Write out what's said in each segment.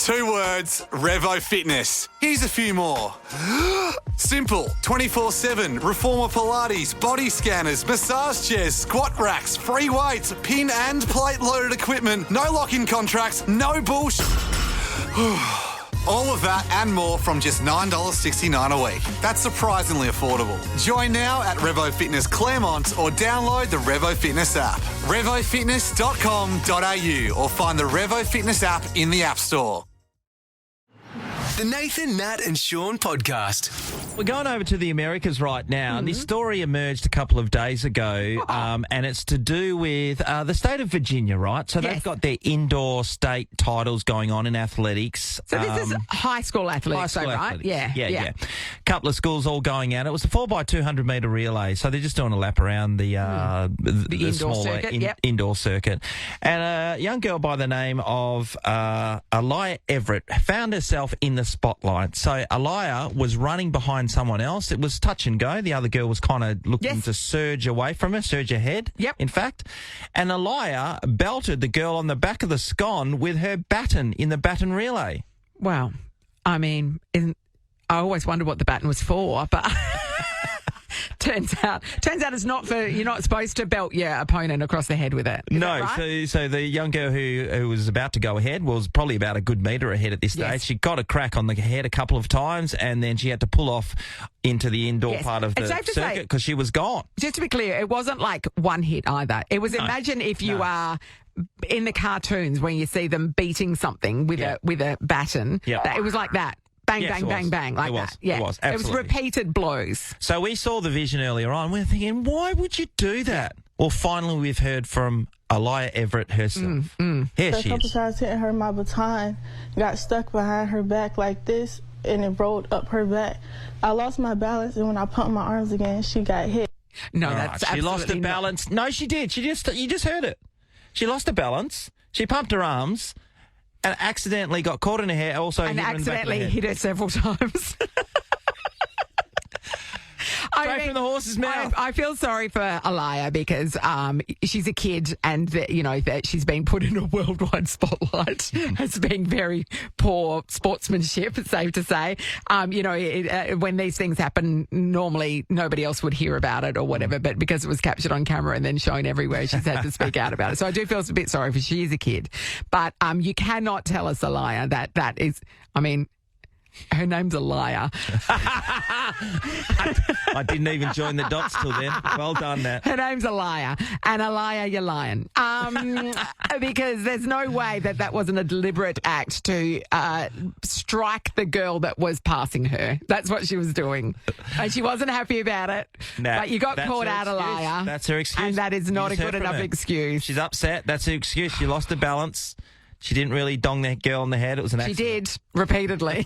2 words, Revo Fitness. Here's a few more. Simple, 24/7, reformer Pilates, body scanners, massage chairs, squat racks, free weights, pin and plate loaded equipment, no lock-in contracts, no bullshit. All of that and more from just $9.69 a week. That's surprisingly affordable. Join now at Revo Fitness Claremont or download the Revo Fitness app. RevoFitness.com.au or find the Revo Fitness app in the App Store. The Nathan, Nat and Shaun podcast. We're going over to the Americas right now, and this story emerged a couple of days ago, and it's to do with the state of Virginia, right? So they've got their indoor state titles going on in athletics. So this is high school athletics, right? Athletics. Yeah. A couple of schools all going at it. It was a 4x200 metre relay, so they're just doing a lap around the indoor smaller circuit, indoor circuit. And a young girl by the name of Aliyah Everett found herself in the spotlight. So Aliyah was running behind someone else. It was touch and go. The other girl was kind of looking to surge away from her, surge ahead, in fact. And Aliyah belted the girl on the back of the scone with her baton in the baton relay. Wow. I mean, I always wondered what the baton was for, but turns out it's not for, you're not supposed to belt your opponent across the head with it. Is that right? So the young girl who was about to go ahead was probably about a good metre ahead at this stage. She got a crack on the head a couple of times, and then she had to pull off into the indoor part of the circuit because she was gone. Just to be clear, it wasn't like one hit either. It was, imagine if you are in the cartoons when you see them beating something with a baton. It was like that. Bang, bang, bang, bang, like that. Yeah, it was. Absolutely. It was repeated blows. So we saw the vision earlier on. We were thinking, why would you do that? Well, finally we've heard from Aliyah Everett herself. Here she is. A couple shots hitting her, my baton got stuck behind her back like this, and it rolled up her back. I lost my balance, and when I pumped my arms again, she got hit. No, that's she lost her balance. No, she did. You just heard it. She lost her balance. She pumped her arms. And accidentally got caught in her hair. Also, and accidentally hit her several times. Straight from the horse's mouth. I feel sorry for Aliyah because she's a kid, and that she's been put in a worldwide spotlight as being very poor sportsmanship. It's safe to say. When these things happen, normally nobody else would hear about it or whatever, but because it was captured on camera and then shown everywhere, she's had to speak out about it. So I do feel a bit sorry for her. She is a kid, but you cannot tell us, Aliyah, that is. I mean, her name's Aliyah. I didn't even join the dots till then. Well done, Nat. Her name's Aliyah. And Aliyah, you're lying. Because there's no way that wasn't a deliberate act to strike the girl that was passing her. That's what she was doing. And she wasn't happy about it. Nat, but you got caught out, Aliyah. That's her excuse. And that is not a good enough excuse. She's upset. That's her excuse. She lost her balance. She didn't really dong that girl on the head. It was an accident. She did, repeatedly.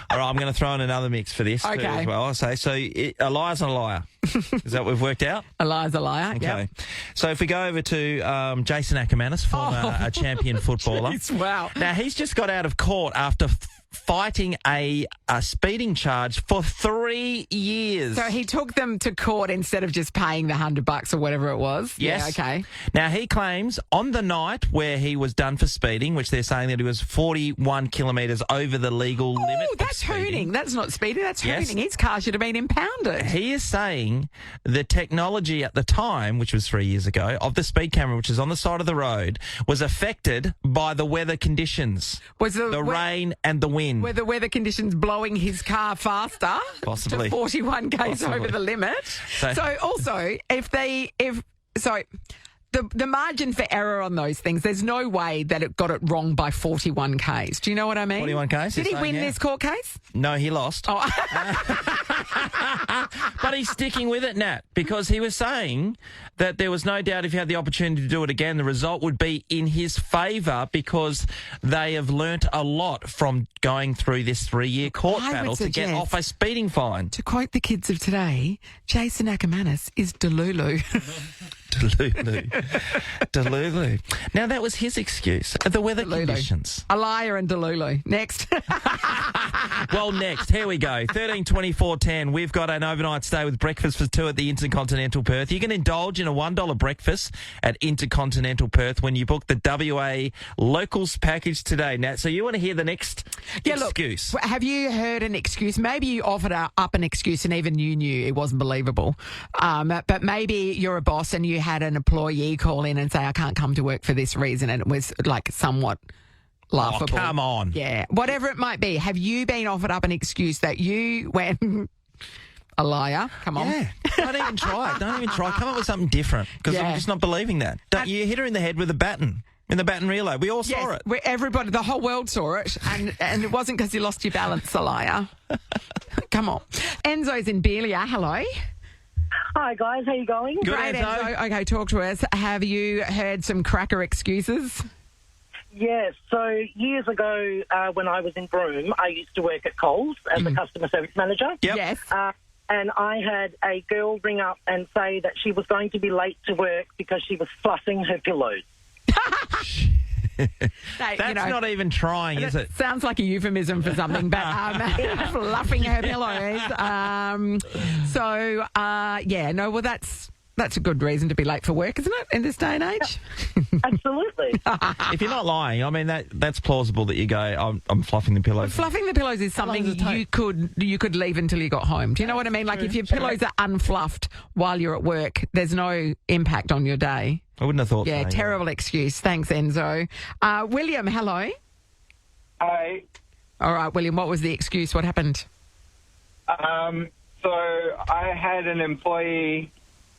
All right, I'm going to throw in another mix for this too as well. So Aliyah's a liar. Is that what we've worked out? Aliyah's a liar, okay. Yep. So if we go over to Jason Ackermanis, former a champion footballer. Geez, wow. Now, he's just got out of court after fighting a speeding charge for 3 years. So he took them to court instead of just paying the $100 or whatever it was? Yes. Yeah, okay. Now, he claims on the night where he was done for speeding, which they're saying that he was 41 kilometres over the legal limit. Oh, that's hooning. That's not speeding, that's hooning. His car should have been impounded. He is saying the technology at the time, which was 3 years ago, of the speed camera, which is on the side of the road, was affected by the weather conditions. Was the rain and the wind. Were the weather conditions blowing his car faster? Possibly. To 41 k's over the limit. So also, the margin for error on those things, there's no way that it got it wrong by 41 k's. Do you know what I mean? 41 k's. Did he win this court case? No, he lost. Oh. But he's sticking with it, Nat, because he was saying that there was no doubt if he had the opportunity to do it again, the result would be in his favour because they have learnt a lot from going through this 3-year court battle to get off a speeding fine. To quote the kids of today, Jason Ackermanis is Delulu. Delulu. Now, that was his excuse. The weather conditions. A liar and Delulu. Next. Well, next. Here we go. 13, 24, 10. 10, we've got an overnight stay with breakfast for 2 at the Intercontinental Perth. You can indulge in a $1 breakfast at Intercontinental Perth when you book the WA Locals package today, Nat. So you want to hear the next excuse? Look, have you heard an excuse? Maybe you offered up an excuse and even you knew it wasn't believable. But maybe you're a boss and you had an employee call in and say, I can't come to work for this reason, and it was like somewhat laughable. Oh, come on. Yeah, whatever it might be. Have you been offered up an excuse that you went a liar? Come on. Yeah, don't even try. Don't even try. Come up with something different because I'm just not believing that. You hit her in the head with a baton. In the baton relay. We all saw it. Everybody, the whole world saw it, and it wasn't because you lost your balance, a liar. Come on. Enzo's in Belia. Hello. Hi, guys. How you going? Good, Great, Enzo. Enzo. Okay, talk to us. Have you heard some cracker excuses? Yes. So years ago, when I was in Broome, I used to work at Coles as a customer service manager. Yep. Yes. And I had a girl ring up and say that she was going to be late to work because she was fluffing her pillows. That's not even trying, is it? Sounds like a euphemism for something, but fluffing her pillows. Well, that's a good reason to be late for work, isn't it, in this day and age? Absolutely. If you're not lying, I mean, that's plausible that you go, I'm fluffing the pillows. Fluffing the pillows is something you could leave until you got home. Do you know what I mean? Like if your pillows are unfluffed while you're at work, there's no impact on your day. I wouldn't have thought so. Yeah, terrible excuse. Thanks, Enzo. William, hello. Hi. All right, William, what was the excuse? What happened? So I had an employee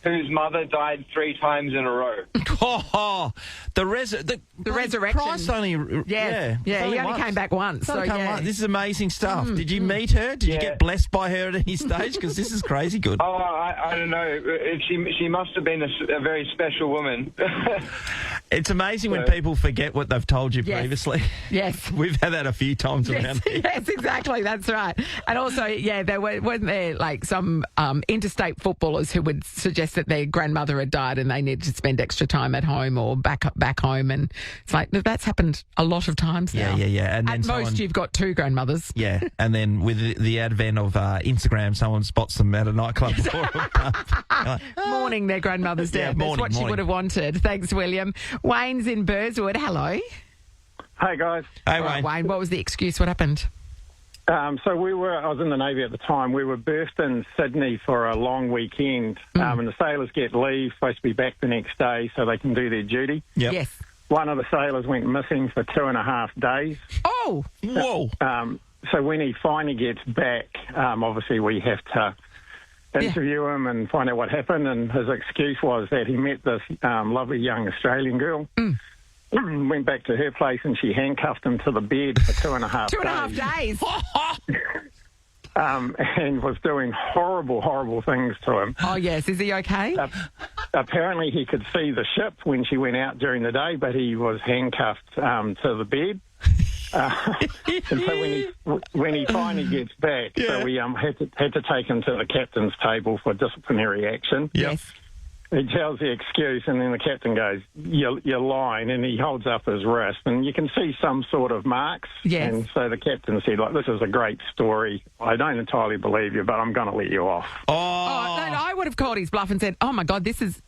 whose mother died 3 times in a row. Oh, the resurrection. Christ only... Yeah, he only came back once. So, yeah. This is amazing stuff. Did you meet her? Did you get blessed by her at any stage? Because this is crazy good. Oh, I don't know. She must have been a very special woman. It's amazing when people forget what they've told you previously. Yes. We've had that a few times around here. Yes, exactly. That's right. And also, weren't there like some interstate footballers who would suggest that their grandmother had died and they needed to spend extra time at home or back home, and it's like that's happened a lot of times now. Yeah. And at most, you've got 2 grandmothers. Yeah, and then with the advent of Instagram, someone spots them at a nightclub. Mourning their grandmother's death. That's what she would have wanted. Thanks, William. Wayne's in Burswood. Hello. Hey, guys. Hey, Right, Wayne, what was the excuse? What happened? I was in the Navy at the time. We were berthed in Sydney for a long weekend, and the sailors get leave, supposed to be back the next day so they can do their duty. Yep. Yes. One of the sailors went missing for 2.5 days. Oh! Whoa. So when he finally gets back, obviously we have to interview him and find out what happened, and his excuse was that he met this lovely young Australian girl. Went back to her place and she handcuffed him to the bed for 2.5 days. 2.5 days. And was doing horrible things to him. Oh, yes. Is he okay? Apparently he could see the ship when she went out during the day, but he was handcuffed to the bed. And so when he finally gets back, so we had to take him to the captain's table for disciplinary action. Yes. He tells the excuse, and then the captain goes, you're lying, and he holds up his wrist, and you can see some sort of marks. Yes. And so the captain said, this is a great story. I don't entirely believe you, but I'm going to let you off. No, I would have called his bluff and said, oh, my God, this is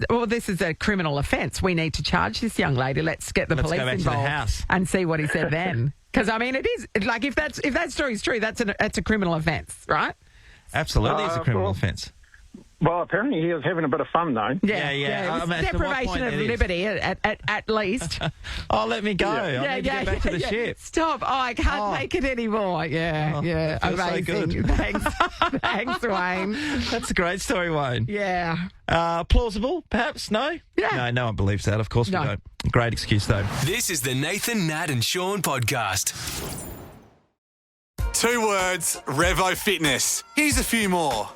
a criminal offence. We need to charge this young lady. Let's get the police go back involved to the house. and see what he said then. Because, I mean, it is, like, if that story's true, that's a criminal offence, right? Absolutely, it's a criminal offence. Well, apparently he was having a bit of fun, though. Yeah. It's deprivation of liberty, at least. Oh, let me go. I need to get back to the ship. Stop. Oh, I can't take it anymore. Yeah. Amazing. So good. Thanks, Wayne. That's a great story, Wayne. Yeah. Plausible, perhaps? No? Yeah. No one believes that. Of course we don't. Great excuse, though. This is the Nathan, Nat and Shaun podcast. 2 words, Revo Fitness. Here's a few more.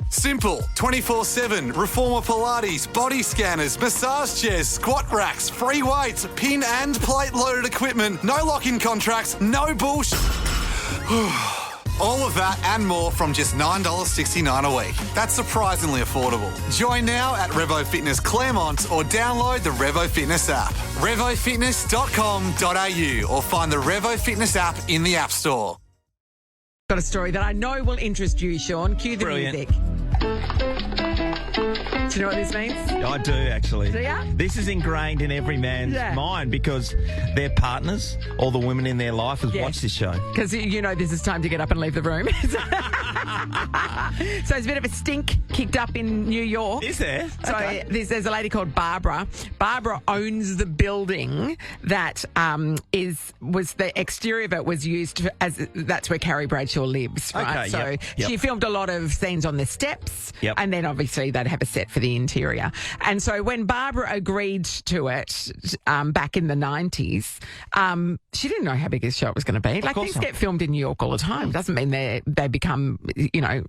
Simple, 24/7, Reformer Pilates, body scanners, massage chairs, squat racks, free weights, pin and plate loaded equipment, no lock-in contracts, no bullshit. All of that and more from just $9.69 a week. That's surprisingly affordable. Join now at Revo Fitness Claremont or download the Revo Fitness app. RevoFitness.com.au or find the Revo Fitness app in the App Store. Got a story that I know will interest you, Sean. Cue the music. Do you know what this means? I do, actually. Do ya? This is ingrained in every man's mind because their partners, all the women in their life, have watched this show. Because you know this is time to get up and leave the room. So there's a bit of a stink kicked up in New York. Is there? So there's a lady called Barbara. Barbara owns the building that was the exterior of it was used that's where Carrie Bradshaw lives, right? Okay, so she filmed a lot of scenes on the steps, and then obviously they'd have a set for the interior. And so when Barbara agreed to it back in the 90s, she didn't know how big this show was going to be. Like, things get filmed in New York all the time. Doesn't mean they become,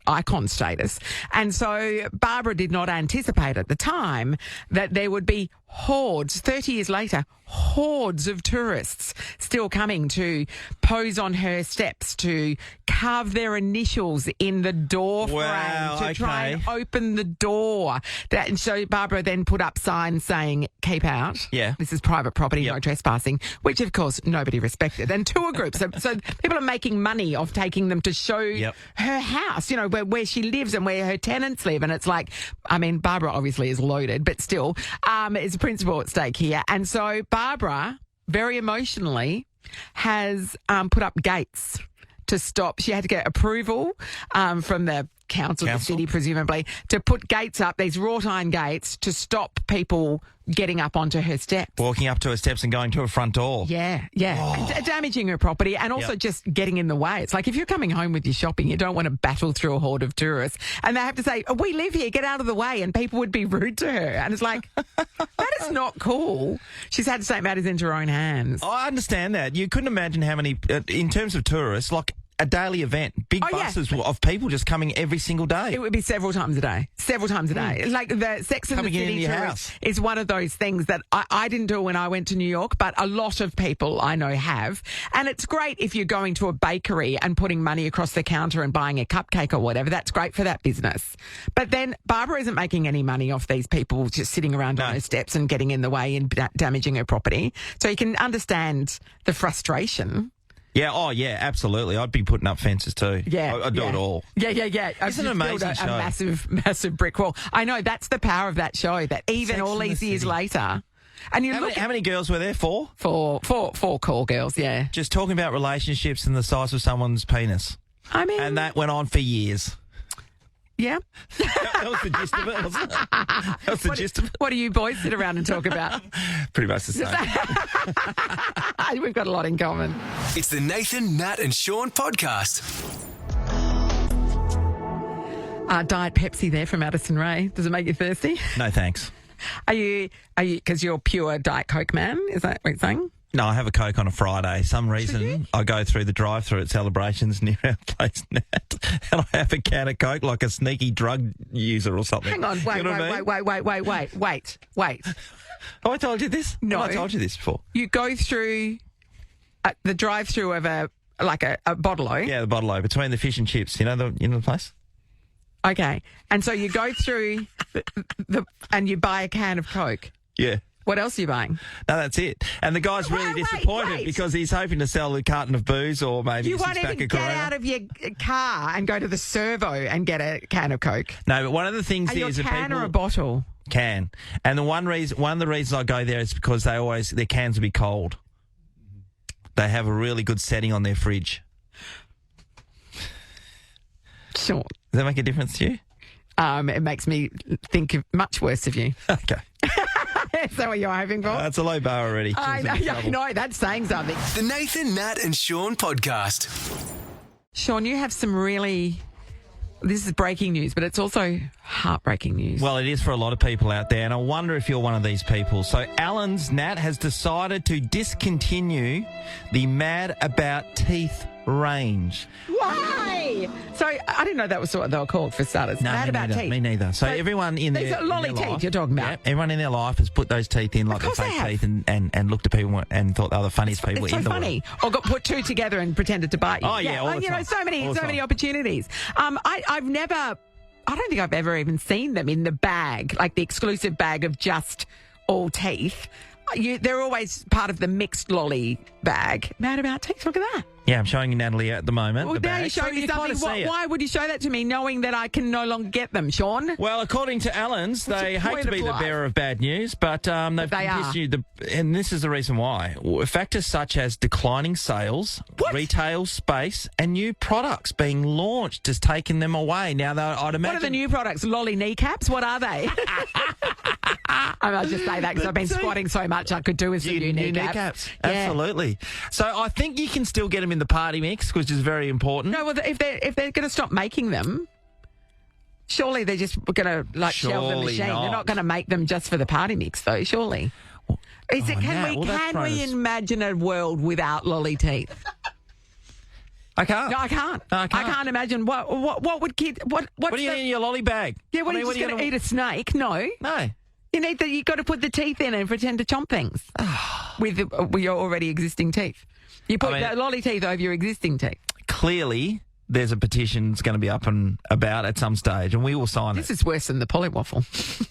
icon status. And so Barbara did not anticipate at the time that there would be hordes, 30 years later, hordes of tourists still coming to pose on her steps, to carve their initials in the door frame, to try and open the door. And so Barbara then put up signs saying, keep out. Yeah. This is private property, no trespassing, which of course nobody respected. And tour groups, so people are making money off taking them to show her house, where she lives and where her tenants live. And it's like, I mean, Barbara obviously is loaded, but still, it's a principle at stake here. And so Barbara, very emotionally, has put up gates to stop. She had to get approval from the council, the city, presumably, to put gates up, these wrought iron gates, to stop people getting up onto her steps. Walking up to her steps and going to her front door. Yeah. And damaging her property and also just getting in the way. It's like if you're coming home with your shopping, you don't want to battle through a horde of tourists and they have to say, we live here, get out of the way, and people would be rude to her. And it's like, that is not cool. She's had to take matters into her own hands. I understand that. You couldn't imagine how many, in terms of tourists, like a daily event, big buses of people just coming every single day. It would be several times a day. Like the Sex and the City tourist is one of those things that I didn't do when I went to New York, but a lot of people I know have. And it's great if you're going to a bakery and putting money across the counter and buying a cupcake or whatever. That's great for that business. But then Barbara isn't making any money off these people just sitting around on her steps and getting in the way and damaging her property. So you can understand the frustration. Yeah, absolutely. I'd be putting up fences too. Yeah. I'd do it all. Yeah. It's an amazing show. A massive brick wall. I know, that's the power of that show, that even all these years later... And how many girls were there? Four call girls, yeah. Just talking about relationships and the size of someone's penis. I mean... And that went on for years. Yeah. That was the gist of it, wasn't it? That was the gist of it. What do you boys sit around and talk about? Pretty much the same. We've got a lot in common. It's the Nathan, Nat and Shaun podcast. Diet Pepsi there from Addison Rae. Does it make you thirsty? No, thanks. Are you, because you're pure Diet Coke man? Is that what you're saying? No, I have a Coke on a Friday. Some reason I go through the drive-through at Celebrations near our place, Nat, and I have a can of Coke like a sneaky drug user or something. Hang on, wait. Have I told you this? No. Have I told you this before? You go through the drive-through of a bottle-o? Yeah, the bottle-o, between the fish and chips. You know the place? Okay. And so you go through and you buy a can of Coke. Yeah. What else are you buying? No, that's it. And the guy's really disappointed because he's hoping to sell a carton of booze or maybe you won't even get out of your car and go to the servo and get a can of Coke. No, but one of the things is that a can people or a bottle? Can. And one of the reasons I go there is because their cans will be cold. They have a really good setting on their fridge. Sure. Does that make a difference to you? It makes me think much worse of you. Okay. Is that what you're hoping for? It's a low bar already. I know, that's saying something. The Nathan, Nat and Shaun podcast. Shaun, you have some really... This is breaking news, but it's also heartbreaking news. Well, it is for a lot of people out there, and I wonder if you're one of these people. So Alan's, Nat, has decided to discontinue the Mad About Teeth range. Why? So I didn't know that was what they were called for starters. No, Mad About Teeth. Me neither. So everyone in these their... are lolly teeth life, you're talking about. Yeah, everyone in their life has put those teeth in like the fake teeth and looked at people and thought they were the funniest people in the world. It's so funny. Or got put two together and pretended to bite you. Oh, yeah, all the time. So many opportunities. I don't think I've ever even seen them in the bag, like the exclusive bag of just all teeth. They're always part of the mixed lolly bag. Mad About Teeth, look at that. Yeah, I'm showing you Natalie at the moment. Well, the now bag. you're showing me you kinda something. see it. Why would you show that to me knowing that I can no longer get them, Sean? Well, according to Allen's, they the hate point to be of the life? bearer of bad news, but they've they are. issued and this is the reason why. Factors such as declining sales, retail space, and new products being launched has taken them away. Now, I'd imagine... What are the new products? Lolly kneecaps? What are they? I'll just say that because I've been squatting so much I could do with some new kneecaps. Yeah. Absolutely. So I think you can still get them in the party mix, which is very important. No, well, if they're going to stop making them, surely they're just going to shelve the Surely machine. not. They're not going to make them just for the party mix, though. Surely. Can we imagine a world without lolly teeth? I can't. No, I can't. No, I I can't. can't imagine what would kids what do you need in your lolly bag? Yeah, what are you just going to eat a snake? No. No. You got to put the teeth in and pretend to chomp things with your already existing teeth. You put the lolly teeth over your existing teeth. Clearly, there's a petition that's going to be up and about at some stage, and we will sign This it. is worse than the polywaffle.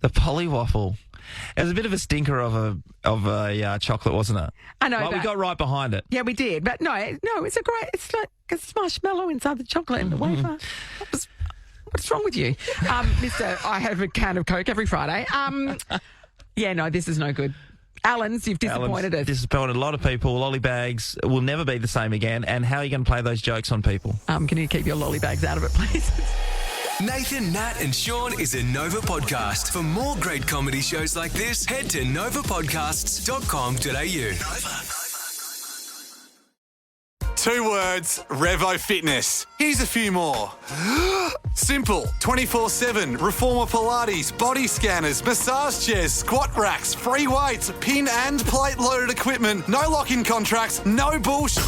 The polywaffle. It was a bit of a stinker of a chocolate, wasn't it? I know. Like, we got right behind it. Yeah, we did. But no, it's like it's marshmallow inside the chocolate in the wafer. What's wrong with you? Mister, I have a can of Coke every Friday. Yeah, no, this is no good. Alan's, you've disappointed us. Disappointed a lot of people. Lolly bags will never be the same again. And how are you going to play those jokes on people? Can you keep your lolly bags out of it, please? Nathan, Nat and Sean is a Nova podcast. For more great comedy shows like this, head to novapodcasts.com.au. 2 words, Revo Fitness. Here's a few more. Simple, 24/7, Reformer Pilates, body scanners, massage chairs, squat racks, free weights, pin and plate loaded equipment, no lock-in contracts, no bullshit.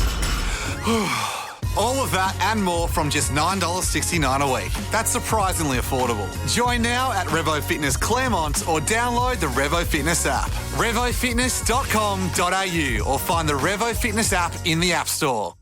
All of that and more from just $9.69 a week. That's surprisingly affordable. Join now at Revo Fitness Claremont or download the Revo Fitness app. RevoFitness.com.au or find the Revo Fitness app in the App Store.